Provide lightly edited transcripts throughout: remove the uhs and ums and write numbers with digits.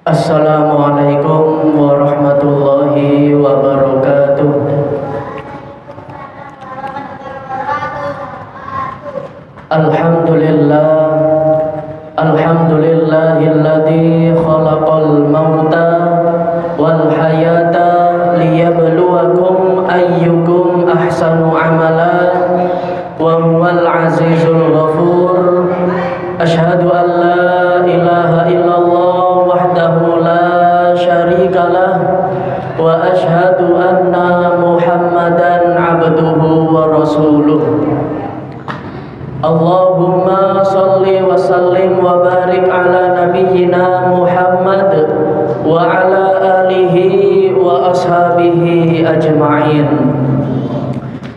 Assalamualaikum warahmatullahi wabarakatuh. Alhamdulillah, alhamdulillahilladzi khalaqal mauta wal hayata liyabluwakum ayyukum ahsanu amala wa huwal azizul ghafur. Asyhadu an la ilaha illallah wahdahu la syarikalah wa asyhadu anna Muhammadan abduhu wa rasuluh. Allahumma salli wa sallim wa barik ala nabiyyina Muhammad wa ala alihi wa ashabihi ajma'in.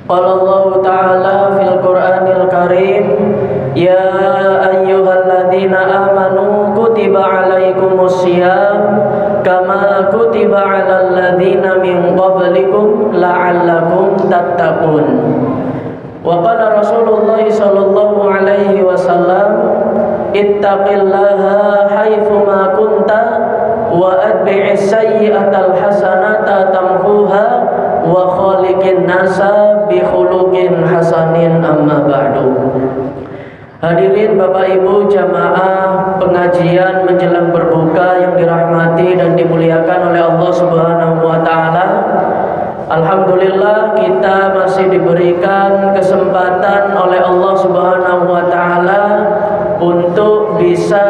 Qala Allah ta'ala fil Qur'anil Karim, ya ayyuhalladzina amanu kutiba alaikumus syiyam kama kutiba alal ladzina min qablikum la'allakum tattaqun. Wa qala Rasulullah sallallahu alaihi wasallam, ittaqillaha haitsu ma kunta wa atbi'is sayyi'atal hasanata tamhuha wa khaliqin nasa bi khuluqin hasanin, amma ba'du. Hadirin Bapak Ibu jamaah pengajian menjelang berbuka yang dirahmati dan dimuliakan oleh Allah Subhanahu wa taala. Alhamdulillah kita masih diberikan kesempatan oleh Allah Subhanahu wa taala untuk bisa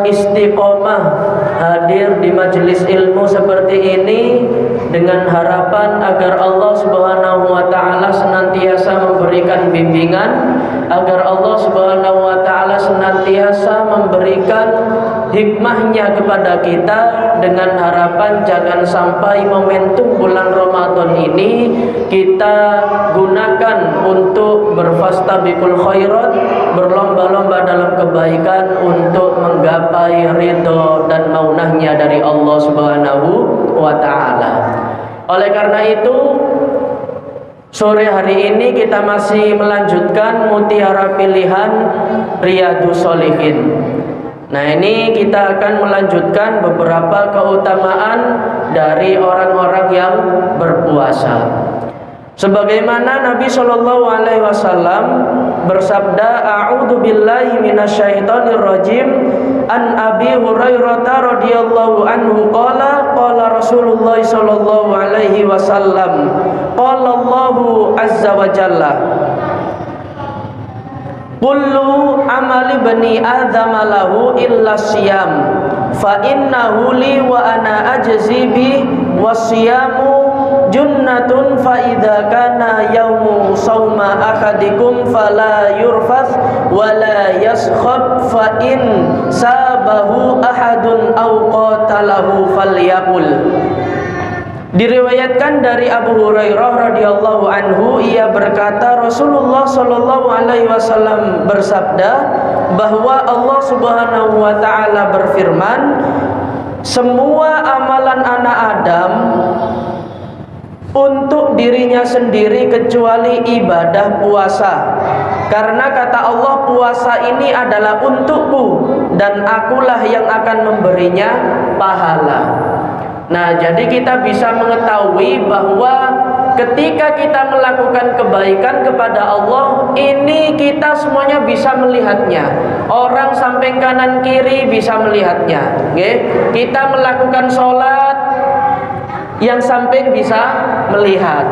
istiqomah hadir di majelis ilmu seperti ini dengan harapan agar Allah Subhanahu wa taala senantiasa memberikan bimbingan, agar Allah Subhanahu wa taala senantiasa memberikan hikmahnya kepada kita, dengan harapan jangan sampai momentum bulan Ramadan ini kita gunakan untuk berfastabiqul khairat, berlomba-lomba dalam kebaikan untuk menggapai ridho dan maunahnya dari Allah Subhanahu wa taala. Oleh karena itu, sore hari ini kita masih melanjutkan mutiara pilihan Riyadhus Shalihin. Nah, ini kita akan melanjutkan beberapa keutamaan dari orang-orang yang berpuasa. Sebagaimana Nabi Shallallahu Alaihi Wasallam bersabda, "A'udzu billahi minasyaitonir rajim, an Abi Hurairah radhiyallahu anhu qala qala Rasulullah Shallallahu Alaihi Wasallam, qala Allahu azza wa jalla, kullu amali bani Adam lahu illa siyam fa innahu li wa ana ajzi bi wasiyamu junnatun fa idza kana yaumu sauma ahadikum fala yurfath wa la yaskhab fa in sabahu ahadun aw qatalahu falyaqul. Diriwayatkan dari Abu Hurairah radhiyallahu anhu, ia berkata Rasulullah sallallahu alaihi wasallam bersabda bahwa Allah Subhanahu wa taala berfirman, semua amalan anak Adam untuk dirinya sendiri kecuali ibadah puasa. Karena kata Allah, puasa ini adalah untukku dan akulah yang akan memberinya pahala. Nah, jadi kita bisa mengetahui bahwa ketika kita melakukan kebaikan kepada Allah, ini kita semuanya bisa melihatnya. Orang samping kanan kiri bisa melihatnya. Kita melakukan sholat, yang samping bisa melihat.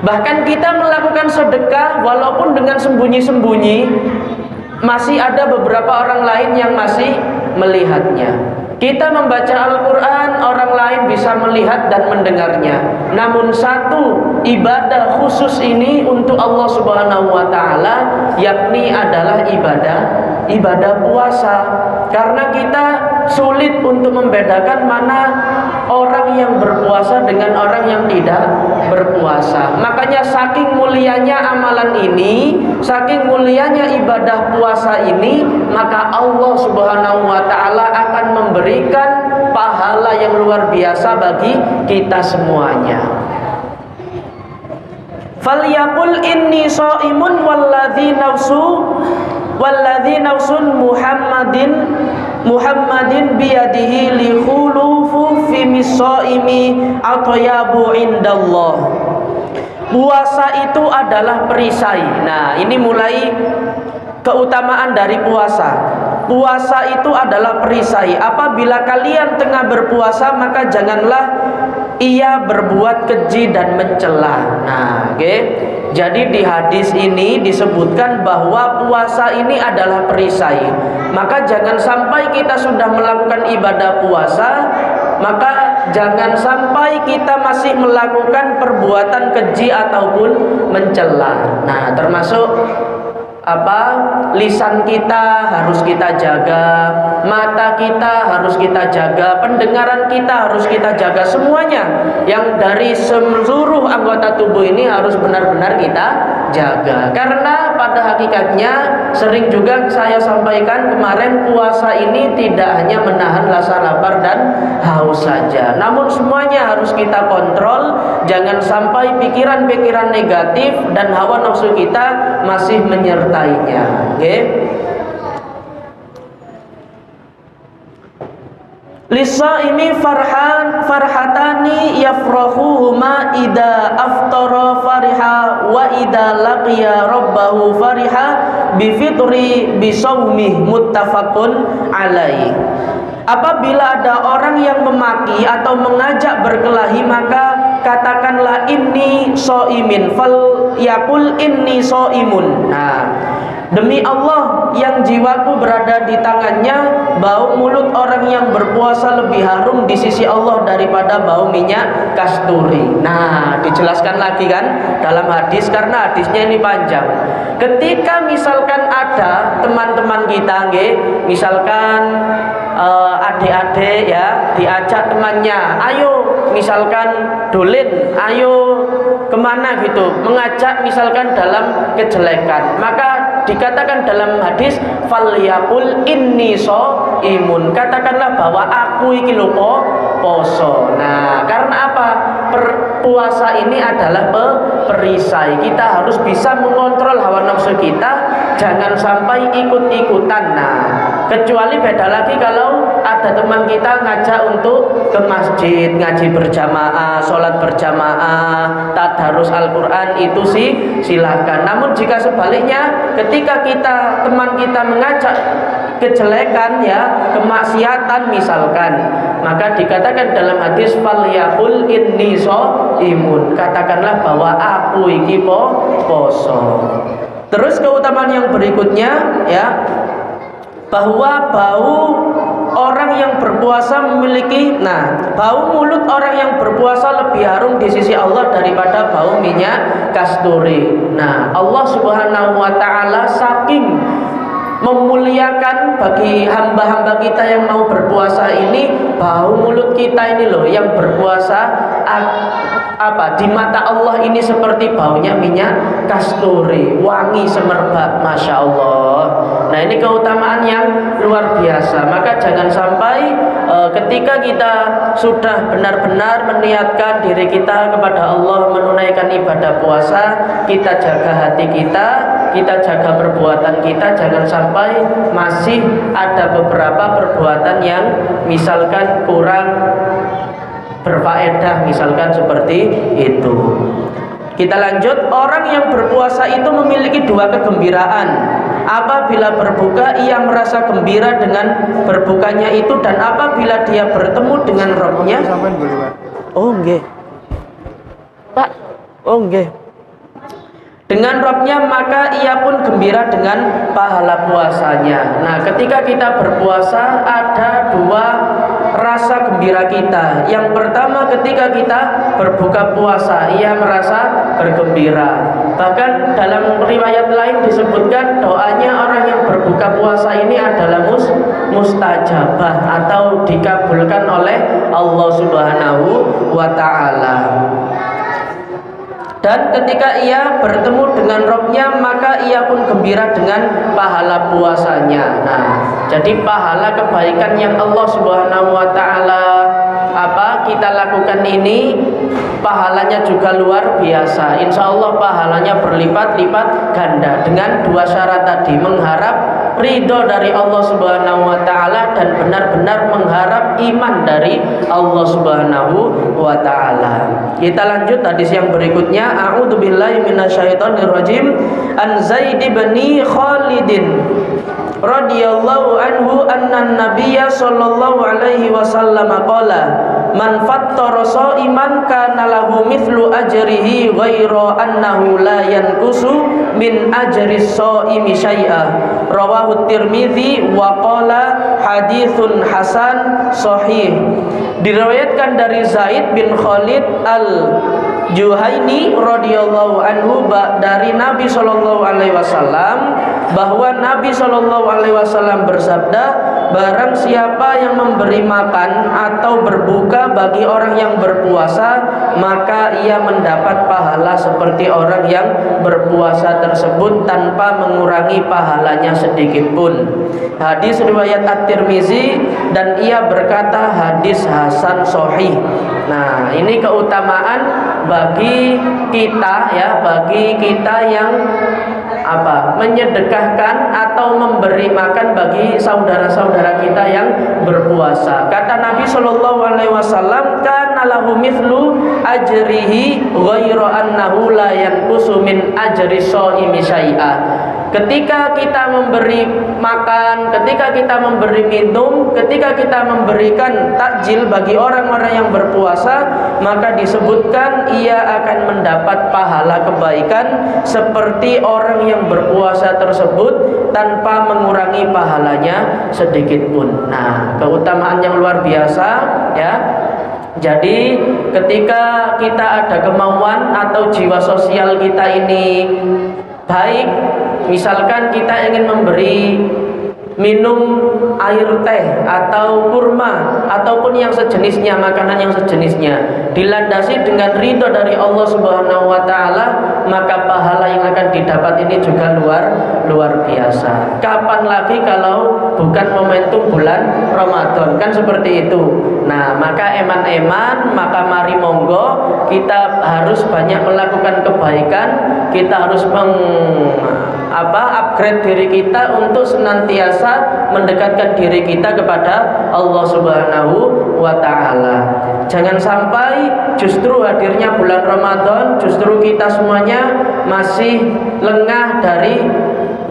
Bahkan kita melakukan sedekah walaupun dengan sembunyi-sembunyi, masih ada beberapa orang lain yang masih melihatnya. Kita membaca Al-Quran, orang lain bisa melihat dan mendengarnya. Namun satu ibadah khusus ini untuk Allah Subhanahu wa taala, yakni adalah ibadah puasa. Karena kita sulit untuk membedakan mana orang yang berpuasa dengan orang yang tidak berpuasa. Makanya saking mulianya amalan ini, saking mulianya ibadah puasa ini, maka Allah Subhanahu wa taala akan memberikan pahala yang luar biasa bagi kita semuanya. Falyaqul inni shaimun walladzi nafsun Muhammadin biyadihi li khulu simis shaimi atyabu indallah. Puasa itu adalah perisai. Nah, ini mulai keutamaan dari puasa. Puasa itu adalah perisai. Apabila kalian tengah berpuasa, maka janganlah ia berbuat keji dan mencela. Nah, oke. Jadi di hadis ini disebutkan bahwa puasa ini adalah perisai. Maka jangan sampai kita sudah melakukan ibadah puasa, maka jangan sampai kita masih melakukan perbuatan keji ataupun mencela. Nah, termasuk lisan kita harus kita jaga, mata kita harus kita jaga, pendengaran kita harus kita jaga, semuanya yang dari seluruh anggota tubuh ini harus benar-benar kita jaga. Karena pada hakikatnya sering juga saya sampaikan kemarin, puasa ini tidak hanya menahan rasa lapar dan haus saja, namun semuanya harus kita kontrol. Jangan sampai pikiran-pikiran negatif dan hawa nafsu kita masih menyertainya. Oke. Lisaimi farhatani yafrahuhuma ida aftara fariha wa ida laqiya rabbahu fariha bifitri bisawmi, muttafaqun alaih. Apabila ada orang yang memaki atau mengajak berkelahi, maka katakanlah inni shaimin, fal yaqul inni shaimun. Nah, demi Allah yang jiwaku berada di tangannya, bau mulut orang yang berpuasa lebih harum di sisi Allah daripada bau minyak kasturi. Nah, dijelaskan lagi kan dalam hadis, karena hadisnya ini panjang. Ketika misalkan ada teman-teman kita, misalkan adik-adik ya, diajak temannya, ayo misalkan dolin, ayo kemana gitu, mengajak misalkan dalam kejelekan, maka dikatakan dalam hadis falyaqul inni shaimun, katakanlah bahwa aku iki lho poso. Nah, karena apa? Puasa ini adalah perisai. Kita harus bisa mengontrol hawa nafsu kita, jangan sampai ikut-ikutan. Nah, kecuali beda lagi kalau ada teman kita ngajak untuk ke masjid, ngaji berjamaah, sholat berjamaah, tadarus Al-Quran, itu sih silahkan. Namun jika sebaliknya, ketika teman kita mengajak kejelekan ya, kemaksiatan misalkan, maka dikatakan dalam hadis falyaqul inni shaimun, katakanlah bahwa aku iki poso. Terus keutamaan yang berikutnya ya, bahwa bau orang yang berpuasa memiliki, bau mulut orang yang berpuasa lebih harum di sisi Allah daripada bau minyak kasturi. Nah, Allah Subhanahu wa taala saking memuliakan bagi hamba-hamba kita yang mau berpuasa ini, bau mulut kita ini loh yang berpuasa di mata Allah ini seperti baunya minyak kasturi, wangi semerbak, masya Allah. Nah, ini keutamaan yang luar biasa. Maka jangan sampai ketika kita sudah benar-benar meniatkan diri kita kepada Allah menunaikan ibadah puasa, kita jaga hati kita jaga perbuatan kita, jangan sampai masih ada beberapa perbuatan yang misalkan kurang berfaedah, misalkan seperti itu. Kita lanjut. Orang yang berpuasa itu memiliki dua kegembiraan. Apabila berbuka, ia merasa gembira dengan berbukanya itu, dan apabila dia bertemu dengan Rabb-nya, oh nggih Pak, oh nggih, dengan Rabb-nya, maka ia pun gembira dengan pahala puasanya. Nah, ketika kita berpuasa ada dua rasa gembira kita. Yang pertama, ketika kita berbuka puasa, ia merasa bergembira. Bahkan dalam riwayat lain disebutkan doanya orang yang berbuka puasa ini adalah mustajabah atau dikabulkan oleh Allah Subhanahu wa taala. Dan ketika ia bertemu dengan Rabb-nya, maka ia pun gembira dengan pahala puasanya. Nah, jadi pahala kebaikan yang Allah Subhanahu wa taala kita lakukan ini pahalanya juga luar biasa. Insya Allah pahalanya berlipat-lipat ganda dengan dua syarat tadi: mengharap ridho dari Allah Subhanahu wa taala dan benar-benar mengharap iman dari Allah Subhanahu wa taala. Kita lanjut hadis yang berikutnya. A'udzubillahi minasyaitonirrajim. An Zaid bin Khalidin radhiyallahu anhu anna nabiyya sallallahu alaihi wasallam qala man fattara sha'iman kana lahu mithlu ajrihi ghaira annahu la yanqusu min ajri shaimi syai'a. Rawahu Tirmidzi wa qala haditsun hasan sahih. Diriwayatkan dari Zaid bin Khalid Al-Juhaini radhiyallahu anhu dari Nabi sallallahu alaihi wasallam bahwa Nabi sallallahu alaihi wasallam bersabda, barang siapa yang memberi makan atau berbuka bagi orang yang berpuasa, maka ia mendapat pahala seperti orang yang berpuasa tersebut tanpa mengurangi pahalanya sedikit pun. Hadis riwayat At-Tirmizi dan ia berkata hadis hasan sahih. Nah, ini keutamaan bagi kita ya, bagi kita yang menyedekahkan atau memberi makan bagi saudara-saudara kita yang berpuasa. Kata Nabi sallallahu alaihi wasallam, kana lahu mithlu ajrihi ghairu annahu la yanqusu min ajri shaimi syai'a. Ketika kita memberi makan, ketika kita memberi minum, ketika kita memberikan takjil bagi orang-orang yang berpuasa, maka disebutkan ia akan mendapat pahala kebaikan seperti orang yang berpuasa tersebut tanpa mengurangi pahalanya sedikit pun. Nah, keutamaan yang luar biasa ya. Jadi ketika kita ada kemauan atau jiwa sosial kita ini baik, misalkan kita ingin memberi minum air teh atau kurma ataupun yang sejenisnya, makanan yang sejenisnya, dilandasi dengan ridho dari Allah Subhanahu wa taala, maka pahala yang akan didapat ini juga luar biasa. Kapan lagi kalau bukan momentum bulan Ramadan, kan seperti itu. Nah, maka eman-eman, maka mari monggo kita harus banyak melakukan kebaikan, kita harus upgrade diri kita untuk senantiasa mendekatkan diri kita kepada Allah Subhanahu wa taala. Jangan sampai justru hadirnya bulan Ramadan justru kita semuanya masih lengah dari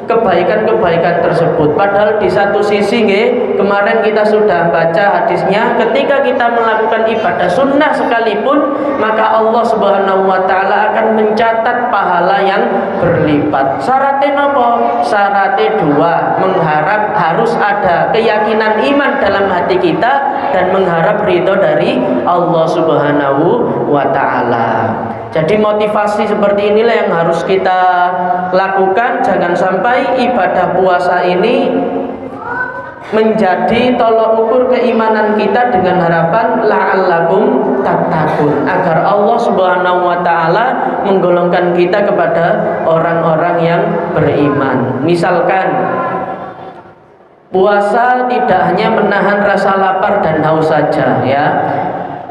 kebaikan-kebaikan tersebut. Padahal di satu sisi kemarin kita sudah baca hadisnya, ketika kita melakukan ibadah sunnah sekalipun, maka Allah Subhanahu wa taala akan mencatat pahala yang berlipat. Syaratnya apa? Syaratnya dua, mengharap harus ada keyakinan iman dalam hati kita dan mengharap ridho dari Allah Subhanahu wa taala. Jadi motivasi seperti inilah yang harus kita lakukan. Jangan sampai ibadah puasa ini menjadi tolok ukur keimanan kita dengan harapan la'allakum tattaqun, agar Allah Subhanahu wa taala menggolongkan kita kepada orang-orang yang beriman. Misalkan puasa tidak hanya menahan rasa lapar dan haus saja ya.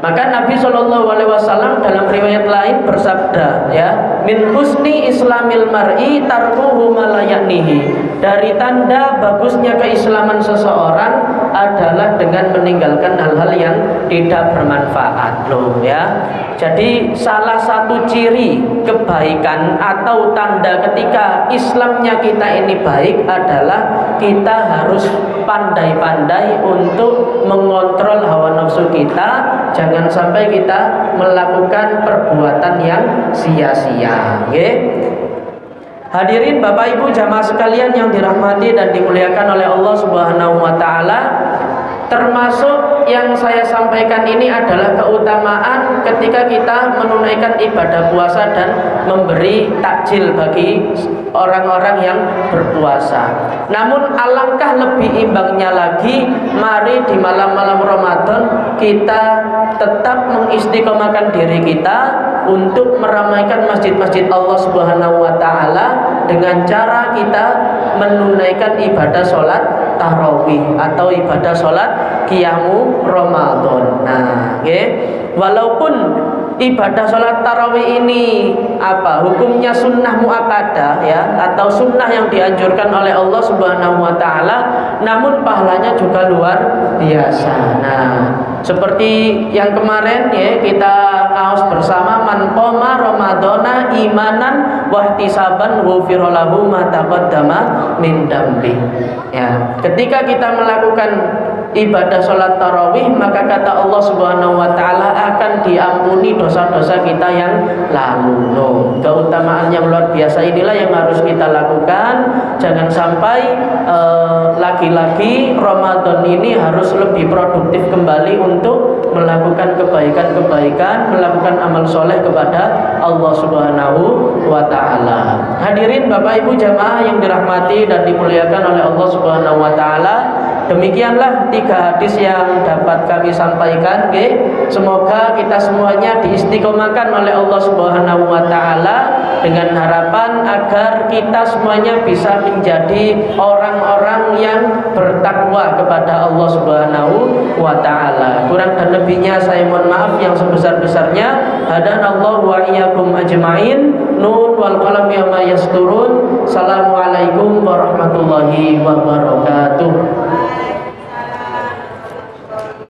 Maka Nabi Shallallahu Alaihi Wasallam dalam riwayat lain bersabda, ya, min husni islamil mar'i tarkuhu malayanihi. Dari tanda bagusnya keislaman seseorang adalah dengan meninggalkan hal-hal yang tidak bermanfaat, loh ya. Jadi salah satu ciri kebaikan atau tanda ketika Islamnya kita ini baik adalah kita harus pandai-pandai untuk mengontrol hawa nafsu kita. Jangan sampai kita melakukan perbuatan yang sia-sia. Hadirin Bapak Ibu jamaah sekalian yang dirahmati dan dimuliakan oleh Allah Subhanahu wa taala, termasuk yang saya sampaikan ini adalah keutamaan ketika kita menunaikan ibadah puasa dan memberi takjil bagi orang-orang yang berpuasa. Namun alangkah lebih imbangnya lagi, mari di malam-malam Ramadan kita tetap mengistiqomahkan diri kita untuk meramaikan masjid-masjid Allah Subhanahu wa taala dengan cara kita menunaikan ibadah sholat tarawih atau ibadah sholat qiyamu Ramadan. Nah, walaupun ibadah sholat tarawih ini hukumnya sunnah muakkadah ya, atau sunnah yang dianjurkan oleh Allah Subhanahu wa taala, namun pahalanya juga luar biasa. Nah, seperti yang kemarin ya kita ngaos bersama, man qoma ramadhana imanan wahtisaban ghufira lahu ma taqaddama min dambi. Ya, ketika kita melakukan ibadah sholat tarawih, maka kata Allah Subhanahu wa taala akan diampuni dosa-dosa kita yang lalu. Keutamaan yang luar biasa inilah yang harus kita lakukan. Jangan sampai lagi-lagi Ramadan ini harus lebih produktif kembali untuk melakukan kebaikan-kebaikan, melakukan amal soleh kepada Allah Subhanahu wa taala. Hadirin Bapak Ibu jamaah yang dirahmati dan dimuliakan oleh Allah Subhanahu wa taala, demikianlah 3 hadis yang dapat kami sampaikan. Semoga kita semuanya diistiqomahkan oleh Allah Subhanahu wa taala dengan harapan agar kita semuanya bisa menjadi orang-orang yang bertakwa kepada Allah Subhanahu wa taala. Kurang dan lebihnya saya mohon maaf yang sebesar-besarnya. Hadanallahu wa iyyakum ajmain. Nun wal qalam ya ma yasturun. Assalamualaikum warahmatullahi wabarakatuh.